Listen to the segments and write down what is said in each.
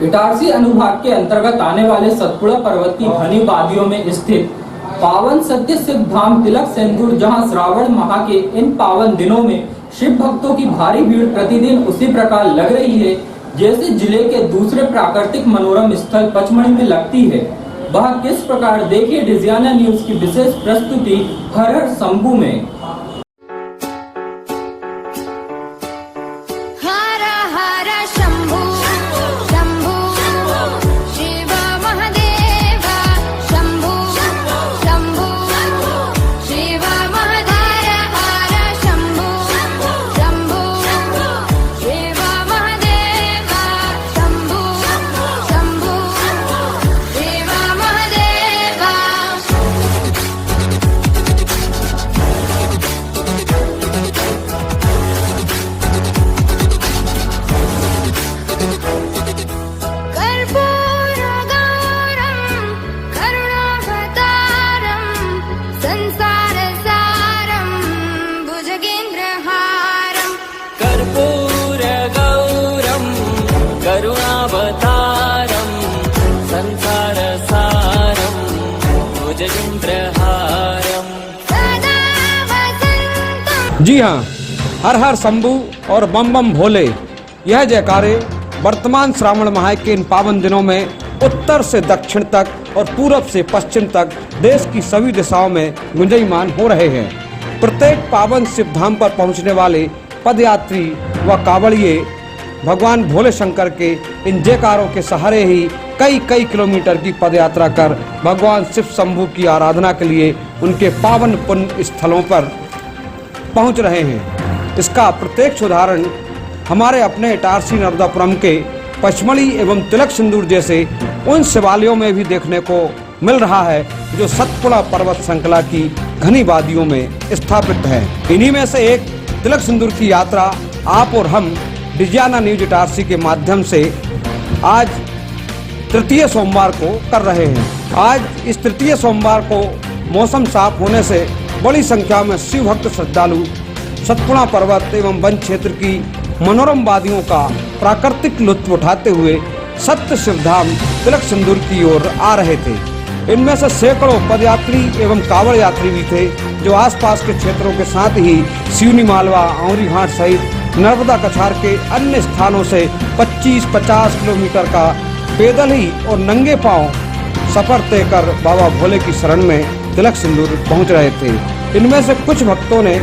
इटारसी अनुभाग के अंतर्गत आने वाले सतपुड़ा पर्वत की घनी वादियों में स्थित पावन सत्य सिद्ध धाम तिलक सिंदूर, जहां श्रावण माह के इन पावन दिनों में शिव भक्तों की भारी भीड़ प्रतिदिन उसी प्रकार लग रही है जैसे जिले के दूसरे प्राकृतिक मनोरम स्थल पचमढ़ी में लगती है। वह किस प्रकार, देखिए डिजियाना न्यूज की विशेष प्रस्तुति हर हर शंभू में। जी हाँ, हर हर शंभू और बम बम भोले, यह जयकारे वर्तमान श्रावण माह के इन पावन दिनों में उत्तर से दक्षिण तक और पूरब से पश्चिम तक देश की सभी दिशाओं में गुंजयमान हो रहे हैं। प्रत्येक पावन शिव धाम पर पहुंचने वाले पदयात्री व कांवड़िए भगवान भोले शंकर के इन जयकारों के सहारे ही कई किलोमीटर की पदयात्रा कर भगवान शिव शंभू की आराधना के लिए उनके पावन पुण्य स्थलों पर पहुंच रहे हैं। इसका प्रत्यक्ष उदाहरण हमारे अपने इटारसी नर्मदापुरम के पचमढ़ी एवं तिलक सिंदूर जैसे उन शिवालयों में भी देखने को मिल रहा है जो सतपुड़ा पर्वत श्रृंखला की घनी वादियों में स्थापित है। इन्हीं में से एक तिलक सिंदूर की यात्रा आप और हम डिजियाना न्यूज इटारसी के माध्यम से आज तृतीय सोमवार को कर रहे हैं। आज इस तृतीय सोमवार को मौसम साफ होने से बड़ी संख्या में शिव भक्त श्रद्धालु सतपुड़ा पर्वत एवं वन क्षेत्र की मनोरम वादियों का प्राकृतिक लुत्फ उठाते हुए सत्य शिवधाम तिलक सिंदूर की ओर आ रहे थे। इनमें से सैकड़ों पदयात्री एवं कांवड़ यात्री भी थे जो आसपास के क्षेत्रों के साथ ही सिवनी मालवा, औंरी घाट सहित नर्मदा कछार के अन्य स्थानों से 25-50 किलोमीटर का पैदल ही और नंगे पांव सफर तय कर बाबा भोले की शरण में तिलक सिंदूर पहुंच रहे थे। इनमें से कुछ भक्तों ने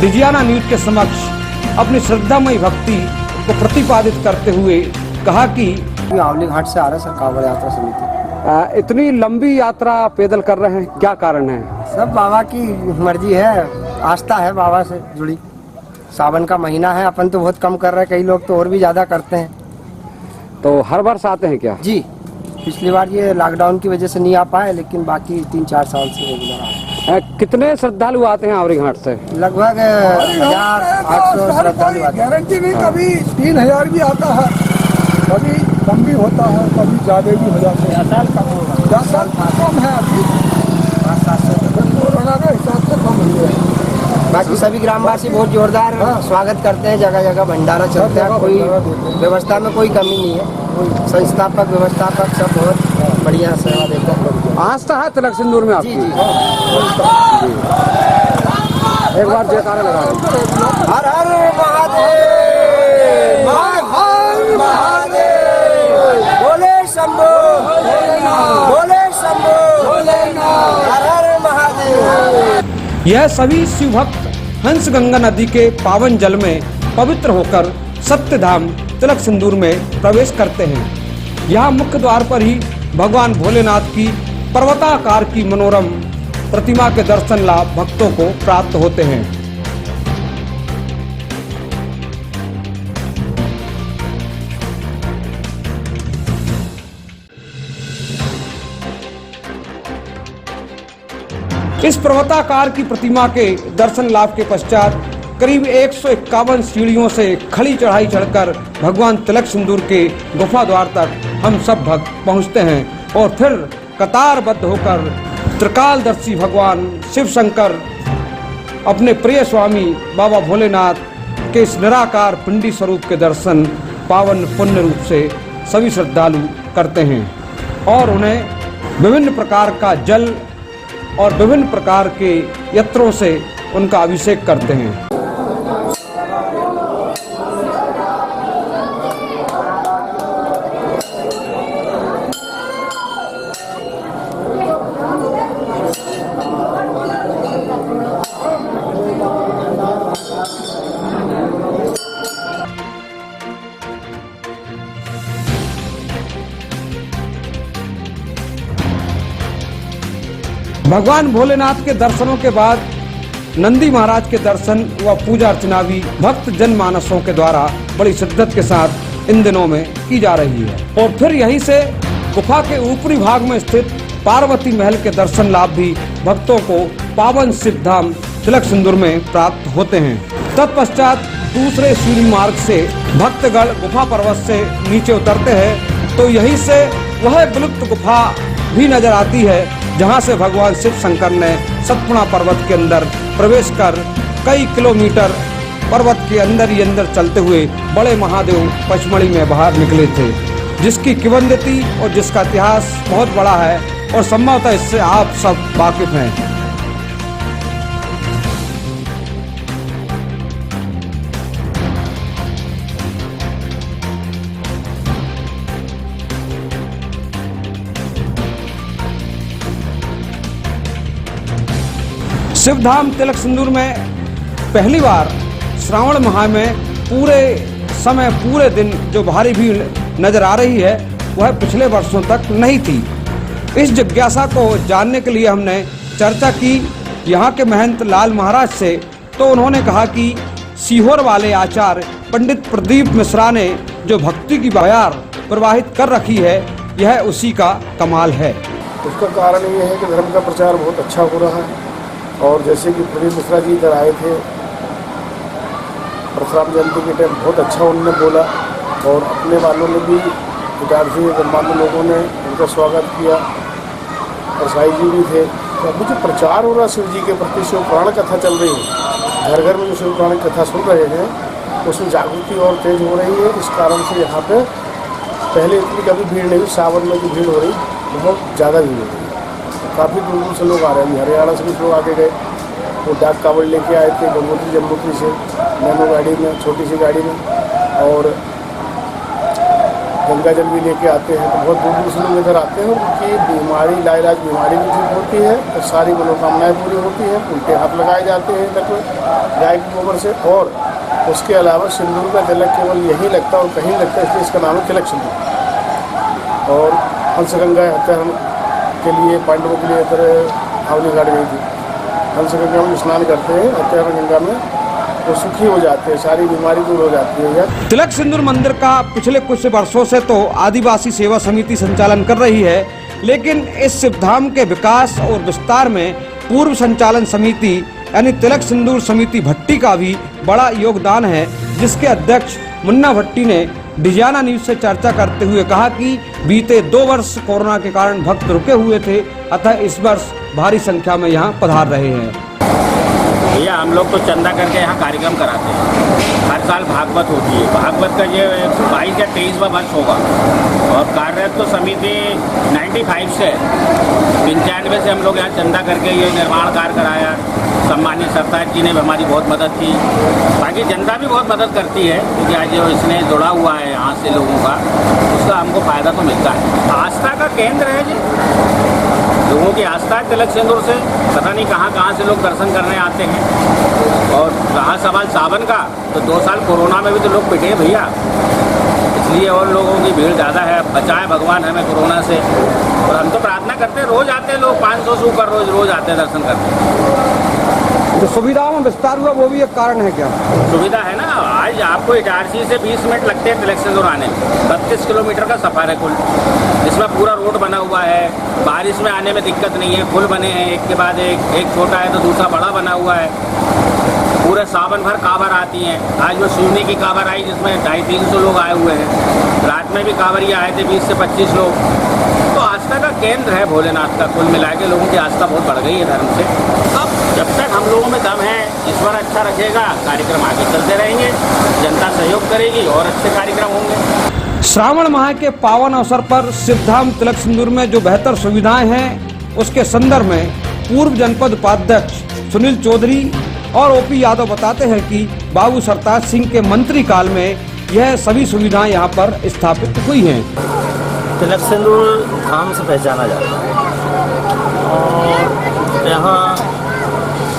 डिजियाना न्यूज के समक्ष अपनी श्रद्धामयी भक्ति को प्रतिपादित करते हुए कहा कि औली घाट से आ रहा है सर, कांवड़ यात्रा समिति। इतनी लंबी यात्रा पैदल कर रहे हैं, क्या कारण है? सब बाबा की मर्जी है, आस्था है बाबा से जुड़ी। सावन का महीना है, अपन तो बहुत कम कर रहे हैं, कई लोग तो और भी ज्यादा करते हैं। तो हर वर्ष आते हैं क्या? जी, पिछली बार ये लॉकडाउन की वजह से नहीं आ पाए, लेकिन बाकी 3-4 साल से रेगुलर आ रहे हैं। कितने श्रद्धालु आते हैं औरी घाट से? लगभग 1800 श्रद्धालु आते हैं। गारंटी नहीं, कभी 3000 भी आता है, कभी कम भी होता है, कभी ज्यादा भी हो जाता है। 10 साल कम होगा, 10 साल कम है अभी, 5-7 कोरोना का हिसाब से कम हुआ है। बाकी सभी ग्रामवासी बहुत जोरदार स्वागत करते हैं, जगह जगह भंडारा चलता है, कोई व्यवस्था में कोई कमी नहीं है। संस्थापक व्यवस्थापक सब बहुत बढ़िया सेवा देते हैं। आस्था है तिलक सिंदूर में आपकी? जी जी। एक बार जयकारा लगा हर हर महादेव, हर महादेव, बोले शंभू, बोले शंभू, हर हर महादेव। यह सभी शिव भक्त हंसगंगा नदी के पावन जल में पवित्र होकर सत्यधाम तिलक सिंदूर में प्रवेश करते हैं। यहाँ मुख्य द्वार पर ही भगवान भोलेनाथ की पर्वताकार की मनोरम प्रतिमा के दर्शन लाभ भक्तों को प्राप्त होते हैं। इस पर्वताकार की प्रतिमा के दर्शन लाभ के पश्चात करीब 151 सीढ़ियों से खड़ी चढ़ाई चढ़कर भगवान तिलक सिंदूर के गुफा द्वार तक हम सब भक्त पहुंचते हैं और फिर कतारबद्ध होकर त्रिकालदर्शी भगवान शिव शंकर अपने प्रिय स्वामी बाबा भोलेनाथ के इस निराकार पिंडी स्वरूप के दर्शन पावन पुण्य रूप से सभी श्रद्धालु करते हैं और उन्हें विभिन्न प्रकार का जल और विभिन्न प्रकार के यत्रों से उनका अभिषेक करते हैं। भगवान भोलेनाथ के दर्शनों के बाद नंदी महाराज के दर्शन व पूजा अर्चना भी भक्त जनमानसों के द्वारा बड़ी शिद्दत के साथ इन दिनों में की जा रही है। और फिर यहीं से गुफा के ऊपरी भाग में स्थित पार्वती महल के दर्शन लाभ भी भक्तों को पावन सिद्धधाम तिलक सिंदूर में प्राप्त होते हैं। तत्पश्चात दूसरे सीढ़ी मार्ग से भक्तगण गुफा पर्वत से नीचे उतरते हैं तो यहीं से वह विलुप्त गुफा भी नजर आती है जहां से भगवान शिव शंकर ने सतपुड़ा पर्वत के अंदर प्रवेश कर कई किलोमीटर पर्वत के अंदर ही अंदर चलते हुए बड़े महादेव पचमढ़ी में बाहर निकले थे, जिसकी किंवदंती और जिसका इतिहास बहुत बड़ा है और संभवतः इससे आप सब वाकिफ हैं। शिवधाम तिलक सिंदूर में पहली बार श्रावण माह में पूरे दिन जो भारी भीड़ नजर आ रही है वह पिछले वर्षों तक नहीं थी। इस जिज्ञासा को जानने के लिए हमने चर्चा की यहाँ के महंत लाल महाराज से, तो उन्होंने कहा कि सीहोर वाले आचार्य पंडित प्रदीप मिश्रा ने जो भक्ति की बयार प्रवाहित कर रखी है यह उसी का कमाल है। उसका कारण ये है कि धर्म का प्रचार बहुत अच्छा हो रहा है और जैसे कि प्रदीप मिश्रा जी इधर आए थे परशुराम जयंती के टाइम बहुत अच्छा उन्होंने बोला और अपने वालों ने भी इटारसी ब्रह्मांड लोगों ने उनका स्वागत किया और साई जी भी थे। तो अभी जो प्रचार हो रहा शिव जी के प्रति शिव पुराण कथा चल रही है, घर घर में जो शिव पुराण कथा सुन रहे हैं उसमें जागृति और तेज हो रही है। इस कारण से यहाँ पे पहले इतनी कभी भीड़ नहीं, सावन में जो भीड़ हो रही बहुत ज़्यादा भीड़ हो रही है। काफ़ी दूर दूर से लोग आ रहे हैं, हरियाणा से भी लोग आके गए, वो डाक कावड़ लेके आए थे गंगोत्री जम्मूत्री से नैनो गाड़ी में, छोटी सी गाड़ी में, और गंगा जल भी लेके आते हैं। तो बहुत दूर दूर से लोग इधर आते हैं और उनकी बीमारी लाइलाज बीमारी भी ठीक होती है और सारी मनोकामनाएँ पूरी होती हैं। उल्टे हाथ लगाए जाते हैं तक गाय के गोबर से, और उसके अलावा सिंदूर का तिलक केवल यहीं लगता है और कहीं लगता है, इसलिए इसका नाम है तिलक सिंदूर। और हंसगंगा हत्यारण के लिए पांडवों के लिए इधर हावली घाट गई थी। हंसगंगा में स्नान करते हैं, हत्यारण गंगा में वो सुखी हो जाते हैं, सारी बीमारी दूर हो जाती है। तिलक सिंदूर मंदिर का पिछले कुछ वर्षों से तो आदिवासी सेवा समिति संचालन कर रही है, लेकिन इस शिवधाम के विकास और विस्तार में पूर्व संचालन समिति यानी तिलक सिंदूर समिति भट्टी का भी बड़ा योगदान है, जिसके अध्यक्ष मुन्ना भट्टी ने डिजाना न्यूज से चर्चा करते हुए कहा कि बीते 2 वर्ष कोरोना के कारण भक्त रुके हुए थे, अतः इस वर्ष भारी संख्या में यहाँ पधार रहे हैं। भैया हम लोग तो चंदा करके यहाँ कार्यक्रम कराते हैं, हर साल भागवत होती है। भागवत का ये 22 या 23वां वर्ष होगा और कार्यरत तो समिति 95 से 95 से हम लोग यहाँ चंदा करके ये निर्माण कार्य कराया। सम्मानित सरताज जी ने भी हमारी बहुत मदद की, बाकी जनता भी बहुत मदद करती है क्योंकि आज जो इसने जुड़ा हुआ है यहाँ से लोगों का, उसका हमको फ़ायदा तो मिलता है। आस्था का केंद्र है जी, लोगों की आस्था है तिलक सिंदूर से। पता नहीं कहाँ से लोग दर्शन करने आते हैं। और रहा सवाल सावन का, तो 2 साल कोरोना में भी तो लोग पिटे भैया, इसलिए और लोगों की भीड़ ज़्यादा है। बचाए भगवान हमें कोरोना से, और हम तो प्रार्थना करते हैं, रोज़ आते हैं लोग, 500 से ऊपर रोज़ आते हैं दर्शन करते। जो सुविधाओं में विस्तार हुआ वो भी एक कारण है क्या? सुविधा है ना, आज आपको इटारसी से 20 मिनट लगते हैं तिलक सिंदूर आने में। 32 किलोमीटर का सफ़र है कुल, इसमें पूरा रोड बना हुआ है, बारिश में आने में दिक्कत नहीं है, पुल बने हैं एक के बाद एक छोटा है तो दूसरा बड़ा बना हुआ है। पूरे सावन भर कांवर आती हैं। आज वो शिवनी की कांवर आई जिसमें 250-300 लोग आए हुए हैं। रात में भी कांवरिया आए थे 20 से 25 लोग। तो आस्था का केंद्र है भोलेनाथ का, कुल मिला के लोगों की आस्था बहुत बढ़ गई है धर्म से। अब जब तक हम लोगों में दम है, ईश्वर अच्छा रखेगा, कार्यक्रम आगे चलते रहेंगे, जनता सहयोग करेगी और अच्छे कार्यक्रम होंगे। श्रावण माह के पावन अवसर पर सिद्धधाम तिलक सिंदूर में जो बेहतर सुविधाएं हैं उसके संदर्भ में पूर्व जनपद उपाध्यक्ष सुनील चौधरी और ओपी यादव बताते हैं कि बाबू सरताज सिंह के मंत्री काल में यह सभी सुविधाएं यहां पर स्थापित हुई हैं। तिलक सिंदूर धाम से पहचाना जाता है और यहाँ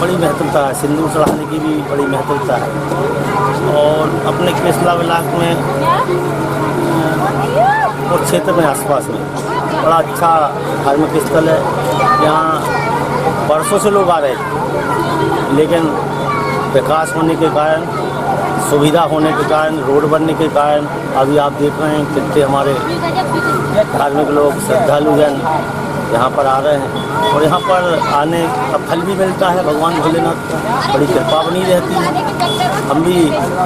बड़ी महत्वता है, सिंदूर चढ़ाने की भी बड़ी महत्वता है और अपने केसला ब्लॉक में और क्षेत्र में आसपास में बड़ा अच्छा धार्मिक स्थल है। यहाँ वर्षों से लोग आ रहे थे, लेकिन विकास होने के कारण, सुविधा होने के कारण, रोड बनने के कारण अभी आप देख रहे हैं कितने हमारे धार्मिक लोग, श्रद्धालु जन यहाँ पर आ रहे हैं और यहाँ पर आने का फल भी मिलता है। भगवान भोलेनाथ का बड़ी कृपा बनी रहती है। हम भी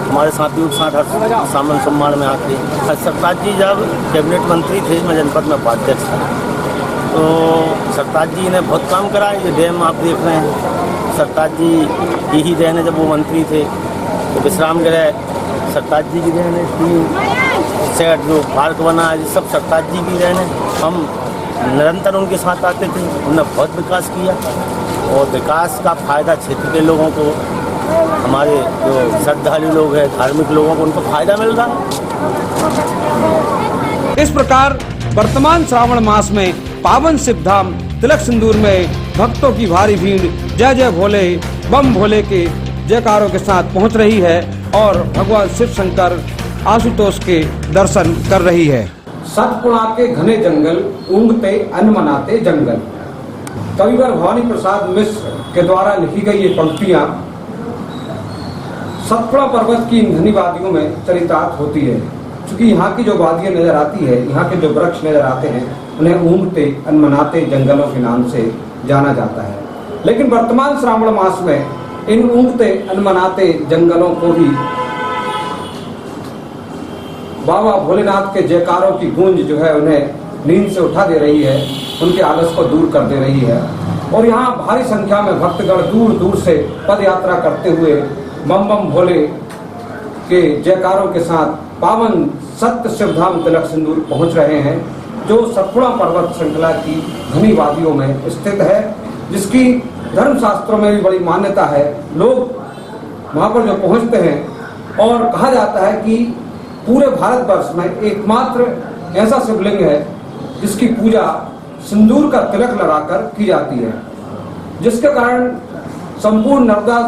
हमारे साथियों के साथ हर सामन सम्मान में आते हैं। सरताज जी जब कैबिनेट मंत्री थे, मैं जनपद में उपाध्यक्ष था, तो सरताज जी ने बहुत काम करा। ये डैम आप देख रहे हैं, सरताज जी की ही देन है। जब वो मंत्री थे तो विश्राम गृह सरताज जी की देन है, 3 सेट जो पार्क बना है, सब सरताज जी की देन है। हम निरंतर उनके साथ आते थे, उन्होंने बहुत विकास किया और विकास का फायदा क्षेत्र के लोगों को, हमारे जो श्रद्धालु लोग हैं, धार्मिक लोगों को, उनको फायदा मिल रहा है। इस प्रकार वर्तमान श्रावण मास में पावन सिद्धधाम तिलक सिंदूर में भक्तों की भारी भीड़ जय जय भोले बम भोले के जयकारों के साथ पहुंच रही है और भगवान शिव शंकर आशुतोष के दर्शन कर रही है। सतपुड़ा के घने जंगल, ऊँगते अनमनाते जंगल। कविवर भवानी प्रसाद मिश्र के द्वारा लिखी गई ये पंक्तियां सतपुड़ा पर्वत की इन घनी वादियों में चरितार्थ होती है। क्योंकि यहाँ की जो वादियां नजर आती है, यहाँ के जो वृक्ष नजर आते हैं, उन्हें ऊँगते अनमनाते जंगलों के नाम से जाना जाता है। लेकिन वर्तमान श्रावण मास में इन ऊँगते अनमनाते जंगलों को भी बाबा भोलेनाथ के जयकारों की गूंज जो है उन्हें नींद से उठा दे रही है, उनके आलस को दूर कर दे रही है। और यहाँ भारी संख्या में भक्तगण दूर दूर से पद यात्रा करते हुए बम बम भोले के जयकारों के साथ पावन सत्य शिवधाम तिलक सिंदूर पहुँच रहे हैं, जो सतपुड़ा पर्वत श्रृंखला की घनी वादियों में स्थित है, जिसकी धर्मशास्त्रों में भी बड़ी मान्यता है। लोग वहाँ पर जो पहुँचते हैं और कहा जाता है कि पूरे भारतवर्ष में एकमात्र ऐसा शिवलिंग है जिसकी पूजा सिंदूर का तिलक लगाकर की जाती है, जिसके कारण संपूर्ण नर्मदा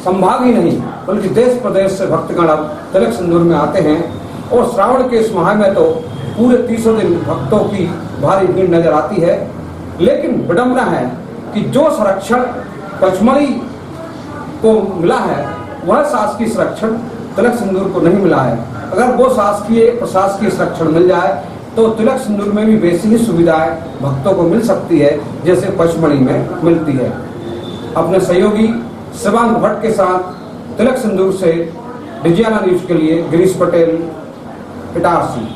संभाग ही नहीं बल्कि देश प्रदेश से भक्तगण अब तिलक सिंदूर में आते हैं। और श्रावण के इस माह में तो पूरे 30 दिन भक्तों की भारी भीड़ नजर आती है। लेकिन विडंबना है कि जो संरक्षण पचमढ़ी को मिला है, वह शासकीय संरक्षण तिलक सिंदूर को नहीं मिला है। अगर वो शासकीय प्रशासकीय संरक्षण मिल जाए तो तिलक सिंदूर में भी वैसी ही सुविधाएं भक्तों को मिल सकती है जैसे पचमढ़ी में मिलती है। अपने सहयोगी शिवांग भट्ट के साथ तिलक सिंदूर से डिजियाना न्यूज के लिए गिरीश पटेल, इटारसी।